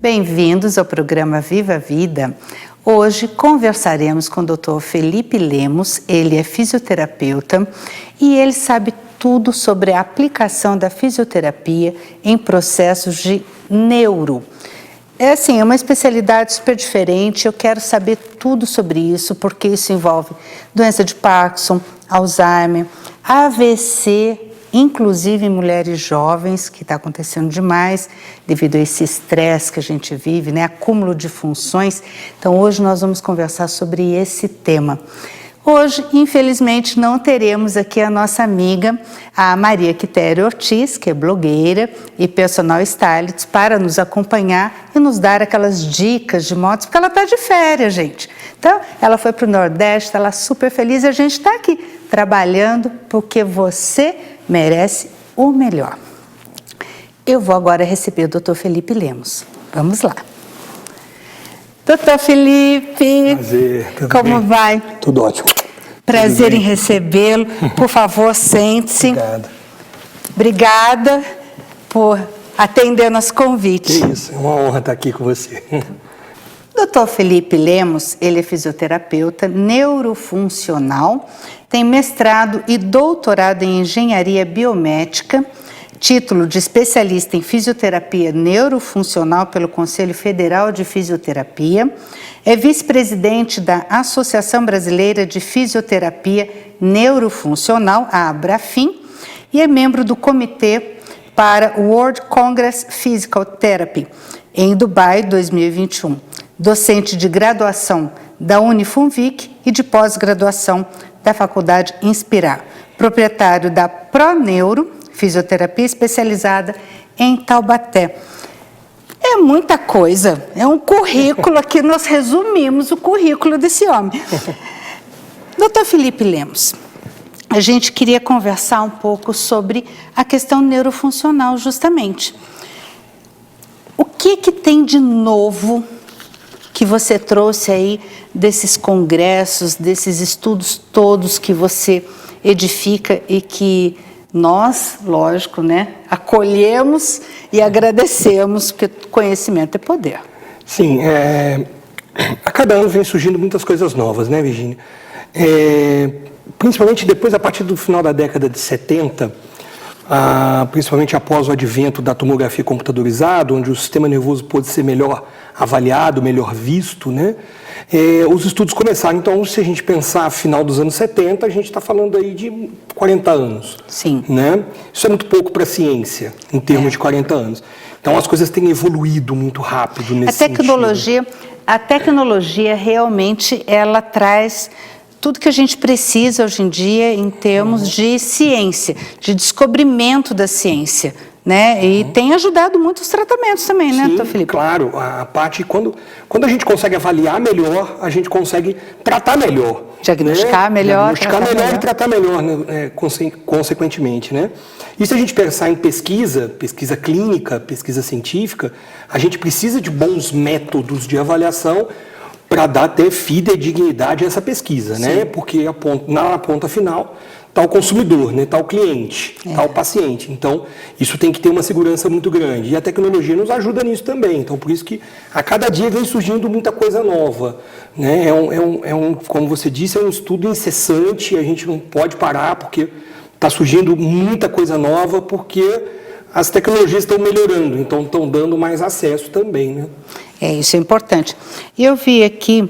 Bem-vindos ao programa Viva a Vida. Hoje conversaremos com o Dr. Felipe Lemos, ele é fisioterapeuta e ele sabe tudo sobre a aplicação da fisioterapia em processos de neuro. É uma especialidade super diferente, eu quero saber tudo sobre isso, porque isso envolve doença de Parkinson, Alzheimer, AVC, inclusive em mulheres jovens, que está acontecendo demais devido a esse estresse que a gente vive, né? Acúmulo de funções. Então, hoje nós vamos conversar sobre esse tema. Hoje, infelizmente, não teremos aqui a nossa amiga, a Maria Quitéria Ortiz, que é blogueira e personal stylist, para nos acompanhar e nos dar aquelas dicas de motos, porque ela está de férias, gente. Então, ela foi para o Nordeste, está lá super feliz e a gente está aqui trabalhando porque você merece o melhor. Eu vou agora receber o Dr. Felipe Lemos. Vamos lá. Doutor Felipe, prazer, tudo como bem? vai? Tudo ótimo. Prazer em recebê-lo. Por favor, sente-se. Obrigado. Obrigada por atender nosso convite. Que isso, é uma honra estar aqui com você. Dr. Felipe Lemos, ele é fisioterapeuta neurofuncional, tem mestrado e doutorado em engenharia biomédica, título de especialista em fisioterapia neurofuncional pelo Conselho Federal de Fisioterapia, é vice-presidente da Associação Brasileira de Fisioterapia Neurofuncional, a Abrafim, e é membro do Comitê para o World Congress Physical Therapy, em Dubai, 2021. Docente de graduação da Unifunvic e de pós-graduação da Faculdade Inspirar. Proprietário da ProNeuro, fisioterapia especializada em Taubaté. É muita coisa, é um currículo aqui, nós resumimos o currículo desse homem. Dr. Felipe Lemos, a gente queria conversar um pouco sobre a questão neurofuncional, justamente. O que tem de novo que você trouxe aí desses congressos, desses estudos todos que você edifica e que nós, lógico, né, acolhemos e agradecemos, porque conhecimento é poder. Sim, a cada ano vem surgindo muitas coisas novas, né, Virginia? Principalmente depois, a partir do final da década de 70, principalmente após o advento da tomografia computadorizada, onde o sistema nervoso pôde ser melhor avaliado, melhor visto, né? Os estudos começaram. Então, se a gente pensar final dos anos 70, a gente está falando aí de 40 anos. Sim. Né? Isso é muito pouco para a ciência, em termos de 40 anos. Então, as coisas têm evoluído muito rápido nesse sentido. A tecnologia realmente, ela traz tudo que a gente precisa hoje em dia em termos de ciência, de descobrimento da ciência, né? E tem ajudado muito os tratamentos também, né, doutor Felipe? Claro, a parte, quando a gente consegue avaliar melhor, a gente consegue tratar melhor. Diagnosticar melhor. Diagnosticar melhor e tratar melhor, né, consequentemente, né? E se a gente pensar em pesquisa clínica, pesquisa científica, a gente precisa de bons métodos de avaliação para dar até fidedignidade a essa pesquisa, né? Porque na ponta final está o consumidor, né? Está o cliente, está o paciente. Então, isso tem que ter uma segurança muito grande. E a tecnologia nos ajuda nisso também. Então, por isso que a cada dia vem surgindo muita coisa nova, né? Como você disse, é um estudo incessante, a gente não pode parar, porque está surgindo muita coisa nova, porque as tecnologias estão melhorando, então estão dando mais acesso também, né? Isso é importante. Eu vi aqui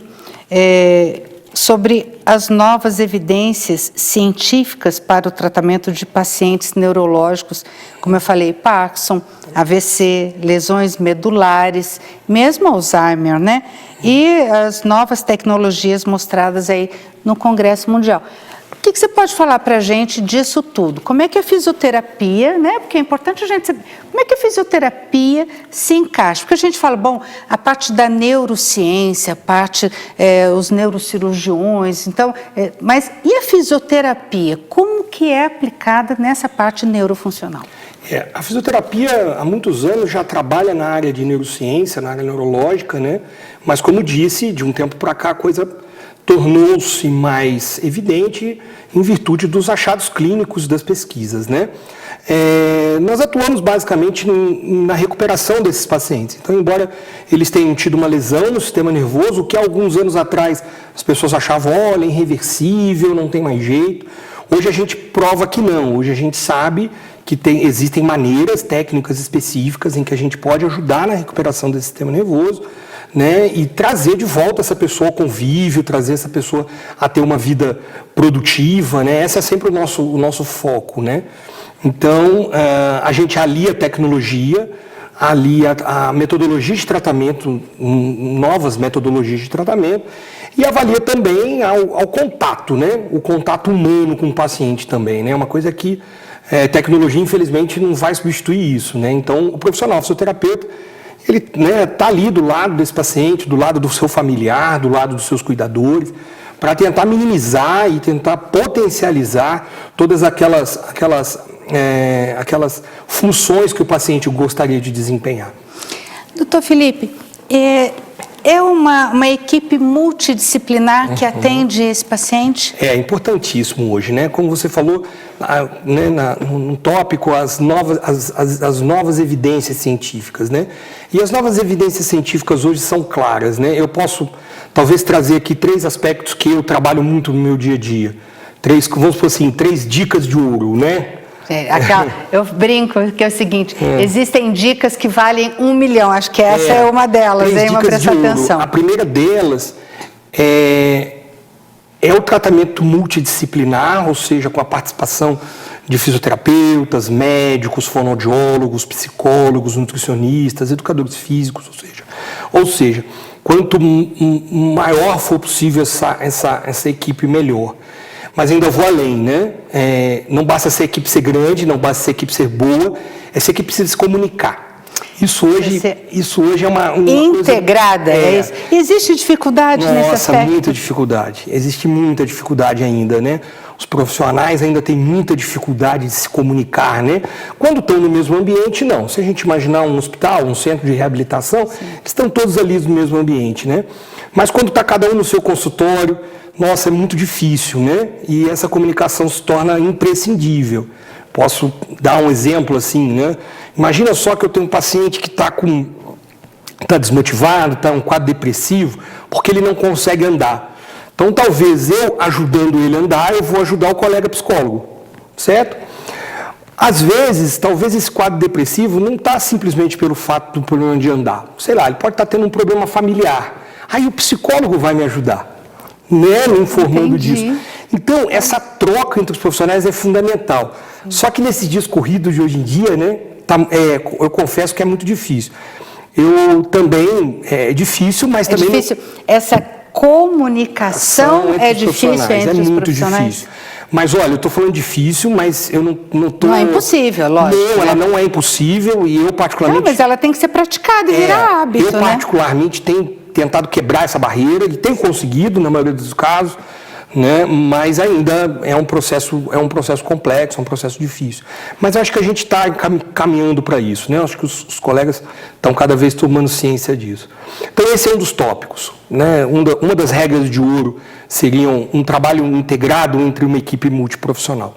sobre as novas evidências científicas para o tratamento de pacientes neurológicos, como eu falei, Parkinson, AVC, lesões medulares, mesmo Alzheimer, né? E as novas tecnologias mostradas aí no Congresso Mundial. O que você pode falar para a gente disso tudo? Como é que a fisioterapia, né? Porque é importante a gente saber como é que a fisioterapia se encaixa. Porque a gente fala, bom, a parte da neurociência, a parte, os neurocirurgiões, então, mas e a fisioterapia? Como que é aplicada nessa parte neurofuncional? A fisioterapia há muitos anos já trabalha na área de neurociência, na área neurológica, né? Mas como disse, de um tempo para cá a coisa tornou-se mais evidente em virtude dos achados clínicos das pesquisas, né? nós atuamos basicamente na recuperação desses pacientes. Então, embora eles tenham tido uma lesão no sistema nervoso, o que há alguns anos atrás as pessoas achavam, olha, irreversível, não tem mais jeito. Hoje a gente prova que não. Hoje a gente sabe que existem maneiras técnicas específicas em que a gente pode ajudar na recuperação desse sistema nervoso, né, e trazer de volta essa pessoa ao convívio, trazer essa pessoa a ter uma vida produtiva, né? Esse é sempre o nosso foco, né? Então, a gente alia a tecnologia, alia a metodologia de tratamento, novas metodologias de tratamento, e avalia também ao contato, né? O contato humano com o paciente também, né? Uma coisa que tecnologia, infelizmente, não vai substituir isso, né? Então, o profissional fisioterapeuta, ele está ali do lado desse paciente, do lado do seu familiar, do lado dos seus cuidadores, para tentar minimizar e tentar potencializar todas aquelas funções que o paciente gostaria de desempenhar. Doutor Felipe, é uma equipe multidisciplinar que atende esse paciente? É importantíssimo hoje, né? Como você falou, né, no tópico, as novas evidências científicas, né? E as novas evidências científicas hoje são claras, né? Eu posso, talvez, trazer aqui 3 aspectos que eu trabalho muito no meu dia a dia. Vamos supor assim, 3 dicas de ouro, né? Eu brinco que é o seguinte, existem dicas que valem 1 milhão, acho que essa é uma delas, hein? Vamos prestar atenção. A primeira delas é o tratamento multidisciplinar, ou seja, com a participação de fisioterapeutas, médicos, fonoaudiólogos, psicólogos, nutricionistas, educadores físicos, ou seja, quanto maior for possível essa equipe, melhor. Mas ainda vou além, né? Não basta essa equipe ser grande, não basta essa equipe ser boa, essa equipe precisa se comunicar. Isso hoje é uma integrada, coisa, é isso. Existe dificuldade nesse aspecto? Nossa, muita dificuldade. Existe muita dificuldade ainda, né? Os profissionais ainda têm muita dificuldade de se comunicar, né? Quando estão no mesmo ambiente, não. Se a gente imaginar um hospital, um centro de reabilitação, estão todos ali no mesmo ambiente, né? Mas quando está cada um no seu consultório, nossa, é muito difícil, né? E essa comunicação se torna imprescindível. Posso dar um exemplo assim, né? Imagina só que eu tenho um paciente que está desmotivado, está em um quadro depressivo, porque ele não consegue andar. Então, talvez eu, ajudando ele a andar, eu vou ajudar o colega psicólogo, certo? Às vezes, talvez esse quadro depressivo não está simplesmente pelo fato do problema de andar. Sei lá, ele pode estar tendo um problema familiar. Aí o psicólogo vai me ajudar, né? Me informando disso. Então, essa troca entre os profissionais é fundamental. Só que nesses dias corridos de hoje em dia, né? Eu confesso que é muito difícil. Eu também, é difícil, mas também... É difícil. Essa comunicação é difícil entre os profissionais? Difícil. Mas olha, eu estou falando difícil, mas eu não estou... Não é impossível, lógico. Não, ela não é impossível e eu particularmente... Não, mas ela tem que ser praticada e virar hábito, eu particularmente tenho tentado quebrar essa barreira e tenho conseguido na maioria dos casos, né? Mas ainda é um processo complexo, é um processo difícil. Mas acho que a gente está caminhando para isso, né? Acho que os colegas estão cada vez tomando ciência disso. Então esse é um dos tópicos, né? Uma das regras de ouro seria um trabalho integrado entre uma equipe multiprofissional.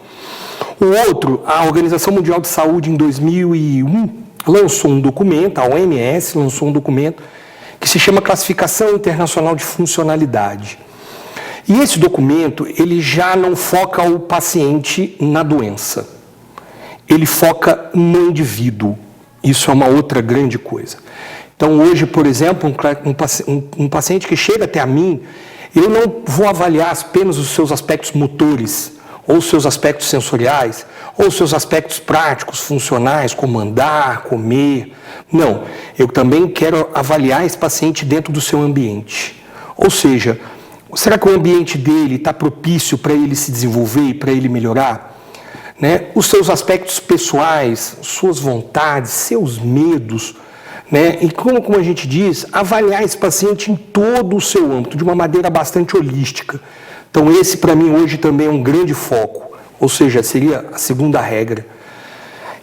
O outro, a Organização Mundial de Saúde em 2001 lançou um documento, a OMS lançou um documento que se chama Classificação Internacional de Funcionalidade. E esse documento, ele já não foca o paciente na doença. Ele foca no indivíduo. Isso é uma outra grande coisa. Então, hoje, por exemplo, um paciente que chega até a mim, eu não vou avaliar apenas os seus aspectos motores, ou os seus aspectos sensoriais, ou os seus aspectos práticos, funcionais, como andar, comer. Não, eu também quero avaliar esse paciente dentro do seu ambiente. Ou seja, será que o ambiente dele está propício para ele se desenvolver e para ele melhorar? Né? Os seus aspectos pessoais, suas vontades, seus medos, né? E como a gente diz, avaliar esse paciente em todo o seu âmbito, de uma maneira bastante holística. Então esse para mim hoje também é um grande foco, ou seja, seria a segunda regra.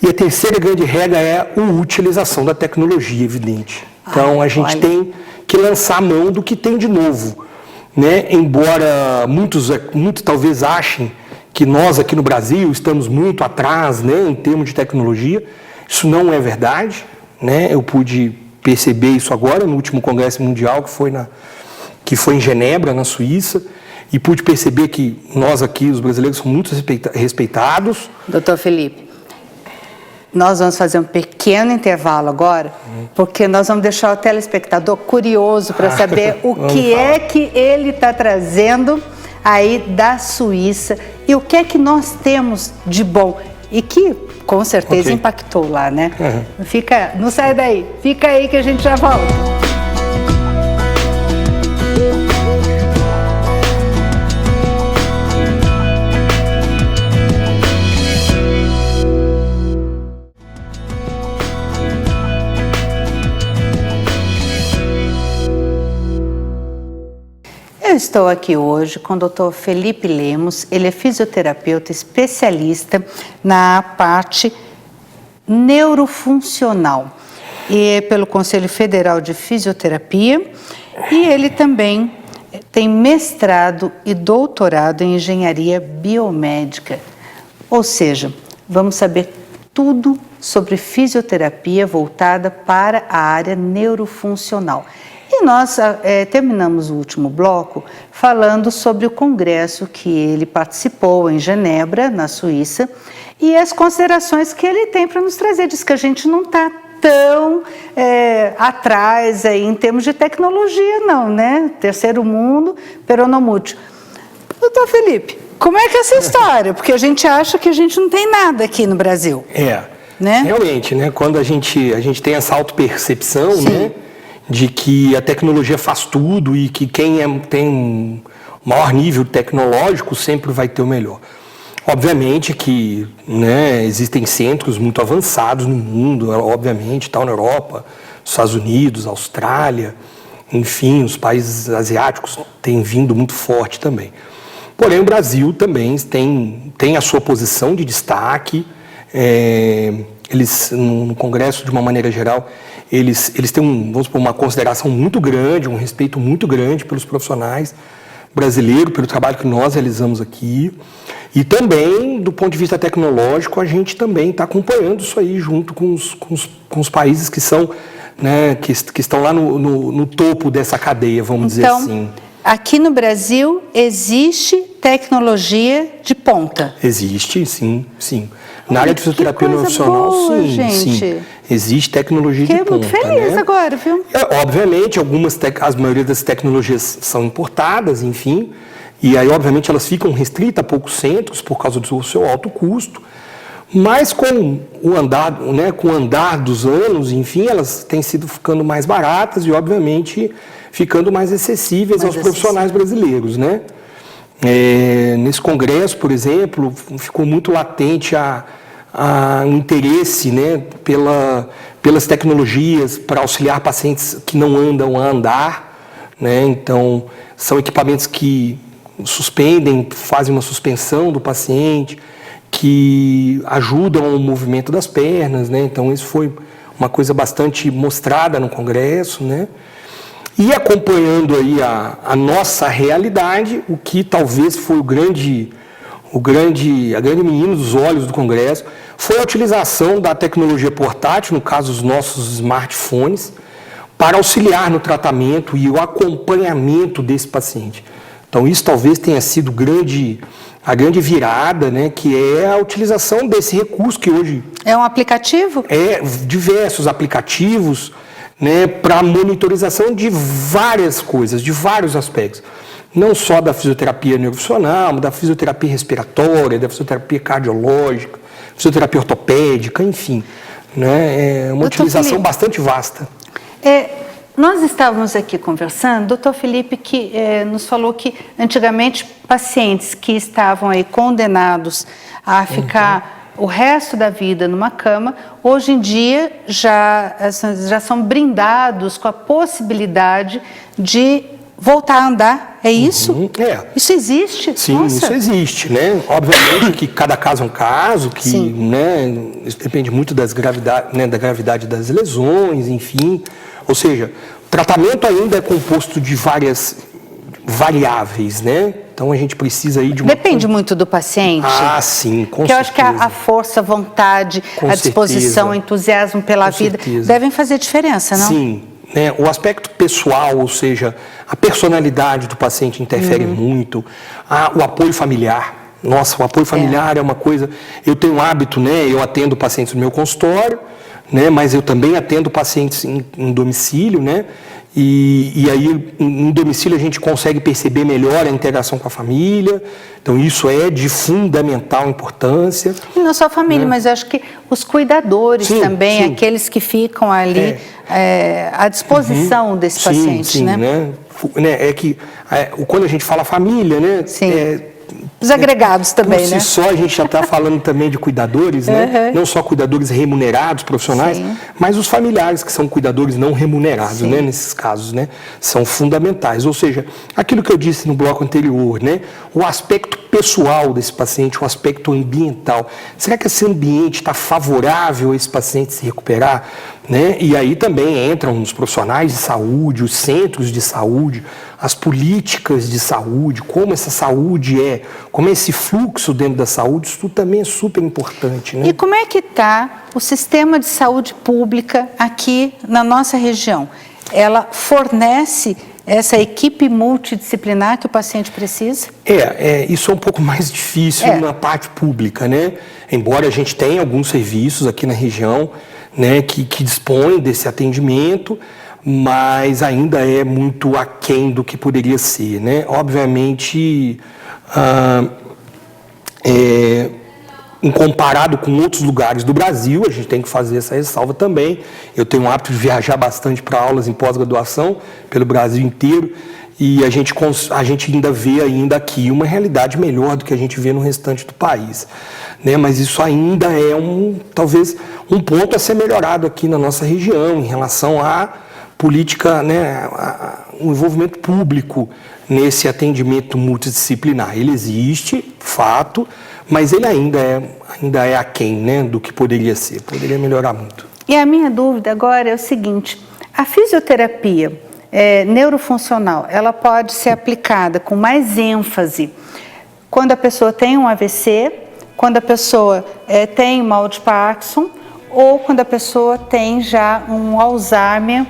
E a terceira grande regra é a utilização da tecnologia, evidente. Então a gente tem que lançar a mão do que tem de novo. Né? Embora muitos talvez achem que nós aqui no Brasil estamos muito atrás, né, em termos de tecnologia. Isso não é verdade, né? Eu pude perceber isso agora no último Congresso Mundial que foi em Genebra, na Suíça, e pude perceber que nós aqui, os brasileiros, somos muito respeitados. Doutor Felipe, nós vamos fazer um pequeno intervalo agora, porque nós vamos deixar o telespectador curioso para saber o que é que ele está trazendo aí da Suíça e o que é que nós temos de bom e que com certeza impactou lá, né? Não sai daí, fica aí que a gente já volta. Eu estou aqui hoje com o Dr. Felipe Lemos, ele é fisioterapeuta especialista na parte neurofuncional e pelo Conselho Federal de Fisioterapia e ele também tem mestrado e doutorado em engenharia biomédica, ou seja, vamos saber tudo sobre fisioterapia voltada para a área neurofuncional. E nós terminamos o último bloco falando sobre o congresso que ele participou em Genebra, na Suíça, e as considerações que ele tem para nos trazer. Diz que a gente não está tão atrás aí, em termos de tecnologia, não, né? Terceiro mundo, peronomútil. Doutor Felipe, como é que é essa história? Porque a gente acha que a gente não tem nada aqui no Brasil. Né? Realmente, né? Quando a gente tem essa autopercepção, né? De que a tecnologia faz tudo e que quem tem um maior nível tecnológico sempre vai ter o melhor. Obviamente que, né, existem centros muito avançados no mundo, obviamente, tal, na Europa, Estados Unidos, Austrália, enfim, os países asiáticos têm vindo muito forte também. Porém, o Brasil também tem a sua posição de destaque. Eles, no Congresso, de uma maneira geral, eles têm vamos supor, uma consideração muito grande, um respeito muito grande pelos profissionais brasileiros, pelo trabalho que nós realizamos aqui. E também, do ponto de vista tecnológico, a gente também está acompanhando isso aí junto com os países que são, né, que estão lá no topo dessa cadeia, vamos dizer assim. Aqui no Brasil existe tecnologia de ponta? Existe, sim, sim. Na área de fisioterapia neurofuncional, sim. Existe tecnologia de ponta. Fiquei muito feliz agora, viu? Obviamente, a maioria das tecnologias são importadas, enfim, e aí, obviamente, elas ficam restritas a poucos centros por causa do seu alto custo, mas com o andar dos anos, enfim, elas têm sido ficando mais baratas e, obviamente, ficando mais acessíveis aos profissionais brasileiros, né? Nesse congresso, por exemplo, ficou muito latente um interesse, né, pelas tecnologias para auxiliar pacientes que não andam a andar, né? Então, são equipamentos que fazem uma suspensão do paciente, que ajudam o movimento das pernas, né? Então, isso foi uma coisa bastante mostrada no congresso, né? E acompanhando aí a nossa realidade, o que talvez foi a grande menina dos olhos do Congresso, foi a utilização da tecnologia portátil, no caso os nossos smartphones, para auxiliar no tratamento e o acompanhamento desse paciente. Então isso talvez tenha sido a grande virada, né, que é a utilização desse recurso que hoje... É um aplicativo? Diversos aplicativos, né, para monitorização de várias coisas, de vários aspectos. Não só da fisioterapia neurofuncional, mas da fisioterapia respiratória, da fisioterapia cardiológica, fisioterapia ortopédica, enfim. Né, é uma utilização bastante vasta. Nós estávamos aqui conversando, doutor Felipe, que nos falou que antigamente pacientes que estavam aí condenados a ficar o resto da vida numa cama, hoje em dia já são brindados com a possibilidade de voltar a andar, é isso? Isso existe? Sim, nossa. Isso existe, né? Obviamente que cada caso é um caso, que, né, isso depende muito da gravidade das lesões, enfim. Ou seja, o tratamento ainda é composto de várias variáveis, né? Então, Então a gente precisa aí de uma... Depende muito do paciente. Ah, sim, com certeza. Porque eu acho que a força, a vontade, a disposição, o entusiasmo pela vida devem fazer diferença, não? Sim. O aspecto pessoal, ou seja, a personalidade do paciente interfere muito, o apoio familiar. Nossa, o apoio familiar é uma coisa... Eu tenho um hábito, eu atendo pacientes no meu consultório, mas eu também atendo pacientes em domicílio, e aí em domicílio a gente consegue perceber melhor a interação com a família, então isso é de fundamental importância. E não só a família, mas eu acho que os cuidadores também, aqueles que ficam ali à disposição desse paciente, É que quando a gente fala família, os agregados também, por si só, a gente já está falando também de cuidadores, não só cuidadores remunerados, profissionais, mas os familiares que são cuidadores não remunerados, nesses casos, são fundamentais. Ou seja, aquilo que eu disse no bloco anterior, o aspecto pessoal desse paciente, o aspecto ambiental. Será que esse ambiente está favorável a esse paciente se recuperar? E aí também entram os profissionais de saúde, os centros de saúde, as políticas de saúde, como essa saúde como é esse fluxo dentro da saúde, isso tudo também é super importante. E como é que está o sistema de saúde pública aqui na nossa região? Ela fornece essa equipe multidisciplinar que o paciente precisa? Isso é um pouco mais difícil na parte pública, Embora a gente tenha alguns serviços aqui na região, que dispõem desse atendimento, mas ainda é muito aquém do que poderia ser, Obviamente, em comparado com outros lugares do Brasil, a gente tem que fazer essa ressalva também. Eu tenho o hábito de viajar bastante para aulas em pós-graduação pelo Brasil inteiro, e a gente ainda vê aqui uma realidade melhor do que a gente vê no restante do país. Mas isso ainda é talvez um ponto a ser melhorado aqui na nossa região em relação à política, o envolvimento público nesse atendimento multidisciplinar. Ele existe, fato, mas ele ainda é aquém do que poderia ser, poderia melhorar muito. E a minha dúvida agora é o seguinte: a fisioterapia neurofuncional, ela pode ser aplicada com mais ênfase quando a pessoa tem um AVC, quando a pessoa tem mal de Parkinson, ou quando a pessoa tem já um Alzheimer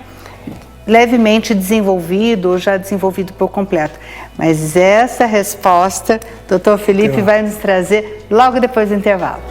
levemente desenvolvido ou já desenvolvido por completo. Mas essa resposta, Dr. Felipe vai nos trazer logo depois do intervalo.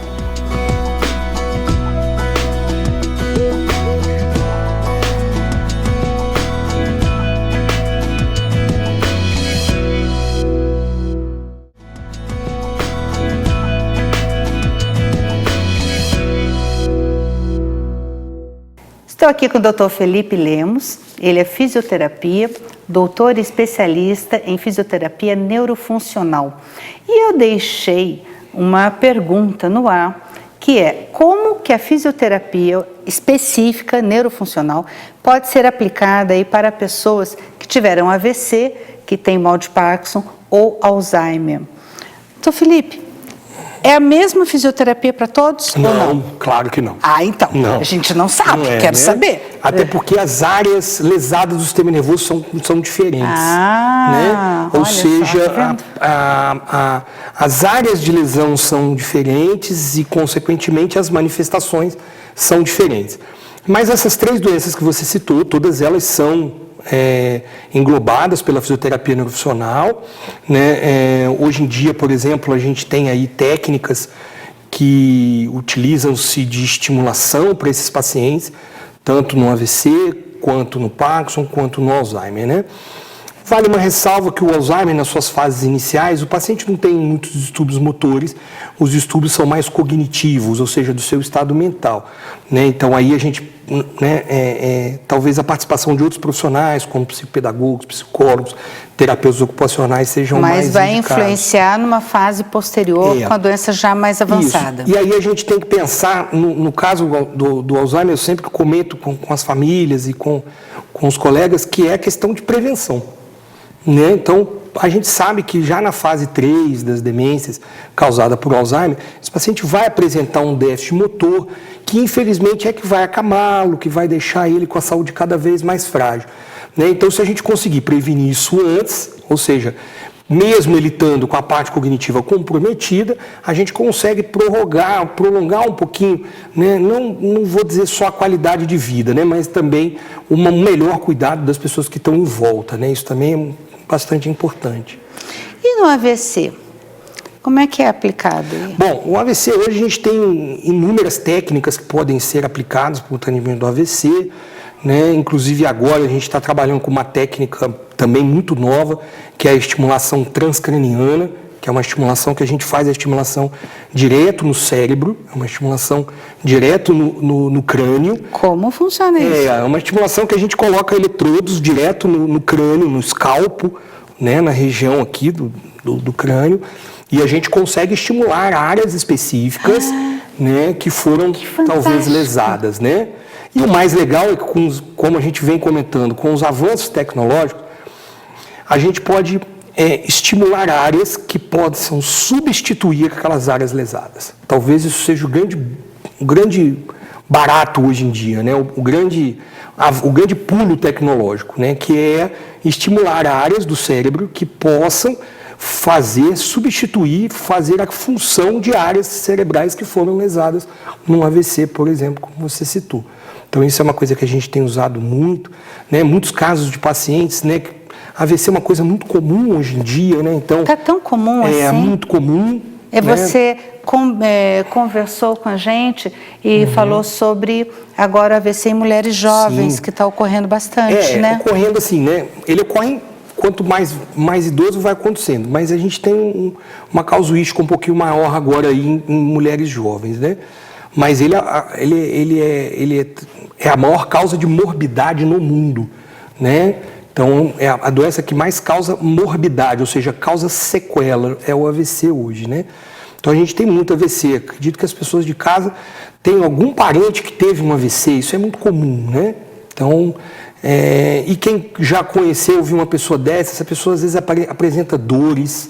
Estou aqui com o Dr. Felipe Lemos, ele é fisioterapia, doutor e especialista em fisioterapia neurofuncional. E eu deixei uma pergunta no ar, que é: como que a fisioterapia específica neurofuncional pode ser aplicada aí para pessoas que tiveram AVC, que têm mal de Parkinson ou Alzheimer? Dr. Felipe, é a mesma fisioterapia para todos? Não, claro que não. Então, não. A gente não sabe, quero saber. Até porque as áreas lesadas do sistema nervoso são diferentes. Ou seja, as áreas de lesão são diferentes e, consequentemente, as manifestações são diferentes. Mas essas três doenças que você citou, todas elas são englobadas pela fisioterapia neurofuncional. Hoje em dia, por exemplo, a gente tem aí técnicas que utilizam-se de estimulação para esses pacientes, tanto no AVC, quanto no Parkinson, quanto no Alzheimer, Vale uma ressalva que o Alzheimer, nas suas fases iniciais, o paciente não tem muitos distúrbios motores, os distúrbios são mais cognitivos, ou seja, do seu estado mental. Então, aí a gente, talvez a participação de outros profissionais, como psicopedagogos, psicólogos, terapeutas ocupacionais, sejam mais indicados. Mas vai influenciar numa fase posterior, com a doença já mais avançada. Isso. E aí a gente tem que pensar, no caso do Alzheimer, eu sempre comento com as famílias e com os colegas, que é a questão de prevenção. Então, a gente sabe que já na fase 3 das demências causada por Alzheimer, esse paciente vai apresentar um déficit motor que, infelizmente, é que vai acamá-lo, que vai deixar ele com a saúde cada vez mais frágil. Então, se a gente conseguir prevenir isso antes, ou seja, mesmo ele estando com a parte cognitiva comprometida, a gente consegue prolongar um pouquinho, né? Não vou dizer só a qualidade de vida, né? Mas também um melhor cuidado das pessoas que estão em volta, né? Isso também é bastante importante. E no AVC? Como é que é aplicado? Bom, o AVC hoje a gente tem inúmeras técnicas que podem ser aplicadas para o tratamento do AVC, né? Inclusive agora a gente está trabalhando com uma técnica também muito nova, que é a estimulação transcraniana, que é uma estimulação que a gente faz a estimulação direto no cérebro, é uma estimulação direto no crânio. Como funciona isso? É uma estimulação que a gente coloca eletrodos direto no crânio, no escalpo, né? Na região aqui do crânio, e a gente consegue estimular áreas específicas, né? Que foram talvez lesadas, né? E o mais legal é que, como a gente vem comentando, com os avanços tecnológicos, a gente pode estimular áreas que possam substituir aquelas áreas lesadas. Talvez isso seja o grande barato hoje em dia, né? O grande pulo tecnológico, né? Que é estimular áreas do cérebro que possam substituir, fazer a função de áreas cerebrais que foram lesadas num AVC, por exemplo, como você citou. Então, isso é uma coisa que a gente tem usado muito, né? Muitos casos de pacientes, né? AVC é uma coisa muito comum hoje em dia, né? Então, está tão comum assim? É muito comum. Você conversou com a gente e falou sobre agora AVC em mulheres jovens, que está ocorrendo bastante, né? Ocorrendo assim, né? Ele ocorre quanto mais idoso vai acontecendo, mas a gente tem uma casuística um pouquinho maior agora aí em mulheres jovens, né? Mas ele é a maior causa de morbidade no mundo, né? Então, é a doença que mais causa morbidade, ou seja, causa sequela, é o AVC hoje, né? Então, a gente tem muito AVC. Acredito que as pessoas de casa têm algum parente que teve um AVC, isso é muito comum, né? Então, e quem já conheceu, viu uma pessoa dessa, essa pessoa às vezes apresenta dores,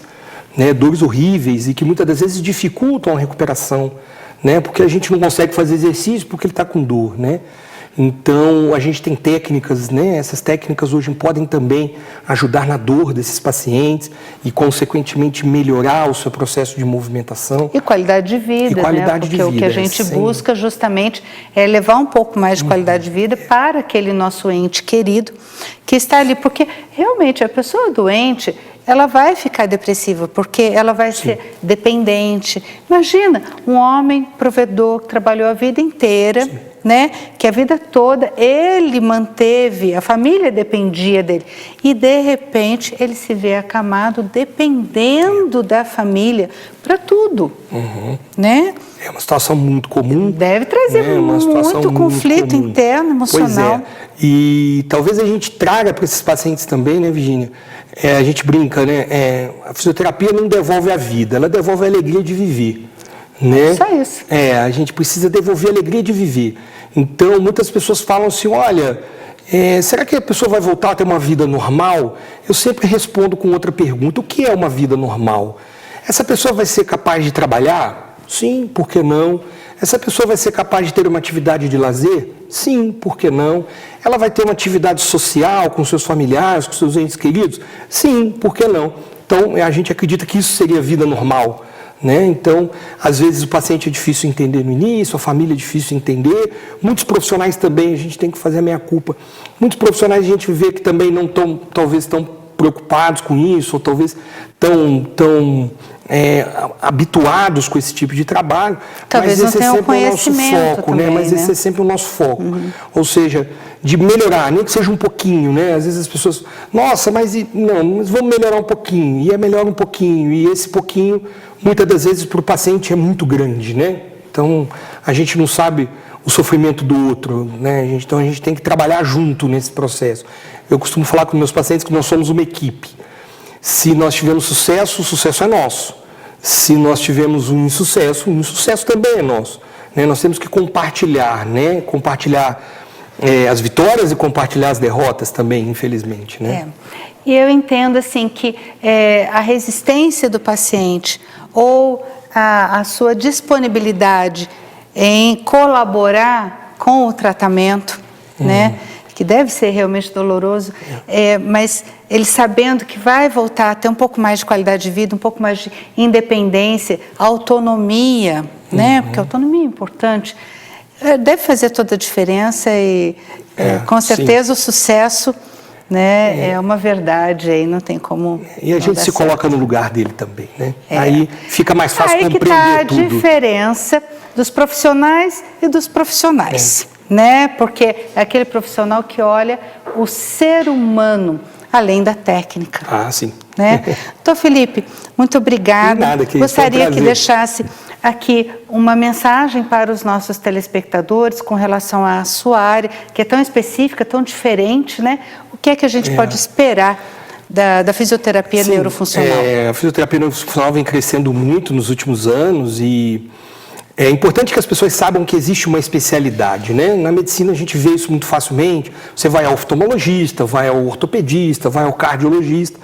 né? Dores horríveis e que muitas das vezes dificultam a recuperação, né? Porque a gente não consegue fazer exercício porque ele está com dor, né? Então, a gente tem técnicas, né? Essas técnicas hoje podem também ajudar na dor desses pacientes e, consequentemente, melhorar o seu processo de movimentação. E qualidade de vida, né? Porque o que a gente busca justamente é levar um pouco mais de qualidade de vida para aquele nosso ente querido que está ali. Porque, realmente, a pessoa doente, ela vai ficar depressiva, porque ela vai ser dependente. Imagina, um homem provedor que trabalhou a vida inteira, né? Que a vida toda ele manteve, a família dependia dele. E, de repente, ele se vê acamado dependendo da família para tudo, né? É uma situação muito comum. Deve trazer muito conflito interno, emocional. Pois é. E talvez a gente traga para esses pacientes também, né, Virginia? A gente brinca, né? A fisioterapia não devolve a vida, ela devolve a alegria de viver, né? Só isso. A gente precisa devolver a alegria de viver. Então, muitas pessoas falam assim, olha, será que a pessoa vai voltar a ter uma vida normal? Eu sempre respondo com outra pergunta, o que é uma vida normal? Essa pessoa vai ser capaz de trabalhar? Sim, por que não? Essa pessoa vai ser capaz de ter uma atividade de lazer? Sim, por que não? Ela vai ter uma atividade social com seus familiares, com seus entes queridos? Sim, por que não? Então, a gente acredita que isso seria vida normal, né? Então, às vezes o paciente é difícil entender no início, a família é difícil entender. Muitos profissionais também, a gente tem que fazer a meia-culpa. Muitos profissionais a gente vê que também não estão, talvez, tão preocupados com isso, ou talvez tão habituados com esse tipo de trabalho. Talvez mas esse não é sempre tenham o nosso foco, também, né? Mas esse é sempre o nosso foco. Ou seja, de melhorar, nem que seja um pouquinho, né? Às vezes as pessoas, nossa, mas vamos melhorar um pouquinho, e melhora um pouquinho, e esse pouquinho, muitas das vezes, para o paciente é muito grande, né? Então, a gente não sabe o sofrimento do outro, né? Então, a gente tem que trabalhar junto nesse processo. Eu costumo falar com meus pacientes que nós somos uma equipe. Se nós tivermos sucesso, o sucesso é nosso. Se nós tivermos um insucesso, o insucesso também é nosso, né? Nós temos que compartilhar, né? Compartilhar as vitórias e compartilhar as derrotas também, infelizmente, né? E eu entendo assim que a resistência do paciente ou a sua disponibilidade em colaborar com o tratamento, né? Que deve ser realmente doloroso, mas ele sabendo que vai voltar a ter um pouco mais de qualidade de vida, um pouco mais de independência, autonomia, né? Porque a autonomia é importante. Deve fazer toda a diferença e, com certeza, sim, o sucesso, né, é uma verdade aí, não tem como. E a gente se coloca no lugar dele também, né? Aí fica mais fácil compreender tudo. Aí que está a diferença dos profissionais e dos profissionais, né? Porque é aquele profissional que olha o ser humano além da técnica. Ah, sim. Né? Doutor Felipe, muito obrigada. Nada, que gostaria que deixasse aqui uma mensagem para os nossos telespectadores com relação à sua área, que é tão específica, tão diferente, né? O que é que a gente pode esperar da fisioterapia neurofuncional? A fisioterapia neurofuncional vem crescendo muito nos últimos anos e é importante que as pessoas saibam que existe uma especialidade, né? Na medicina a gente vê isso muito facilmente. Você vai ao oftalmologista, vai ao ortopedista, vai ao cardiologista,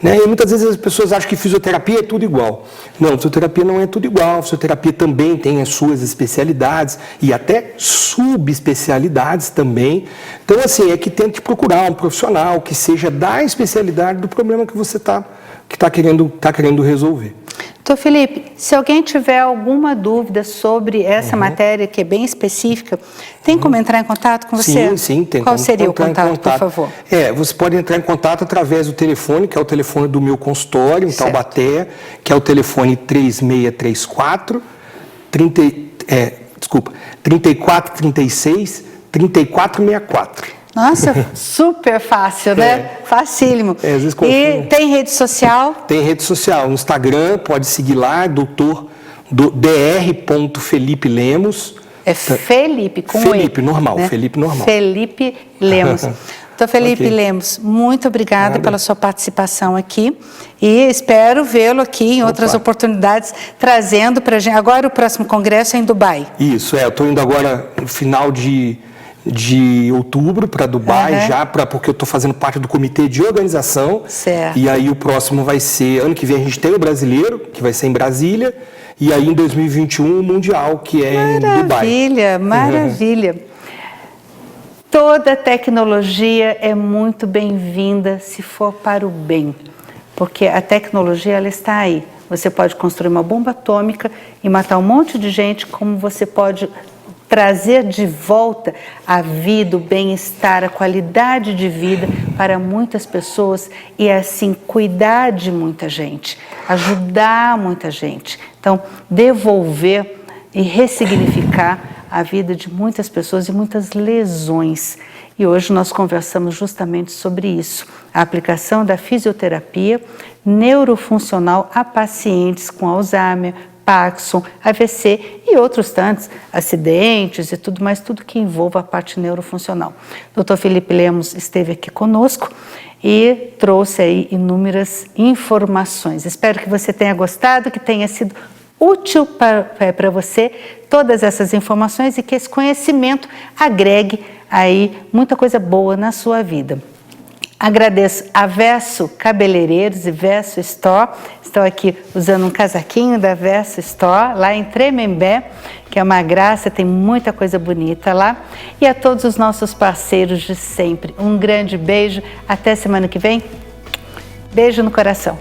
né? E muitas vezes as pessoas acham que fisioterapia é tudo igual. Não, fisioterapia não é tudo igual. Fisioterapia também tem as suas especialidades e até subespecialidades também. Então, assim, é que tente procurar um profissional que seja da especialidade do problema que você está querendo resolver. Doutor Felipe, se alguém tiver alguma dúvida sobre essa matéria que é bem específica, tem como entrar em contato com você? Sim, tem. Qual seria o contato, por favor? Você pode entrar em contato através do telefone, que é o telefone do meu consultório em Taubaté, que é o telefone 3634 3436 3464. Nossa, super fácil, né? Facílimo. Às vezes e tem rede social? Tem rede social. No Instagram, pode seguir lá, dr.felipe Lemos. É Felipe, com Felipe, E, normal, né? Felipe normal. Felipe Lemos. Doutor Felipe Lemos, muito obrigada pela sua participação aqui e espero vê-lo aqui em outras oportunidades, trazendo para a gente. Agora o próximo congresso é em Dubai. Isso, eu estou indo agora no final de outubro para Dubai, porque eu estou fazendo parte do comitê de organização. Certo. E aí o próximo vai ser, ano que vem a gente tem o brasileiro, que vai ser em Brasília, e aí em 2021 o mundial, que é em Dubai. Maravilha, maravilha. Toda tecnologia é muito bem-vinda se for para o bem, porque a tecnologia ela está aí. Você pode construir uma bomba atômica e matar um monte de gente, como você pode trazer de volta a vida, o bem-estar, a qualidade de vida para muitas pessoas e assim cuidar de muita gente, ajudar muita gente. Então, devolver e ressignificar a vida de muitas pessoas e muitas lesões. E hoje nós conversamos justamente sobre isso, a aplicação da fisioterapia neurofuncional a pacientes com Alzheimer, Parkinson, AVC e outros tantos acidentes e tudo mais, tudo que envolva a parte neurofuncional. Dr. Felipe Lemos esteve aqui conosco e trouxe aí inúmeras informações. Espero que você tenha gostado, que tenha sido útil para você todas essas informações e que esse conhecimento agregue aí muita coisa boa na sua vida. Agradeço a Verso Cabeleireiros e Verso Store. Estou aqui usando um casaquinho da Verso Store, lá em Tremembé, que é uma graça, tem muita coisa bonita lá. E a todos os nossos parceiros de sempre, um grande beijo. Até semana que vem. Beijo no coração.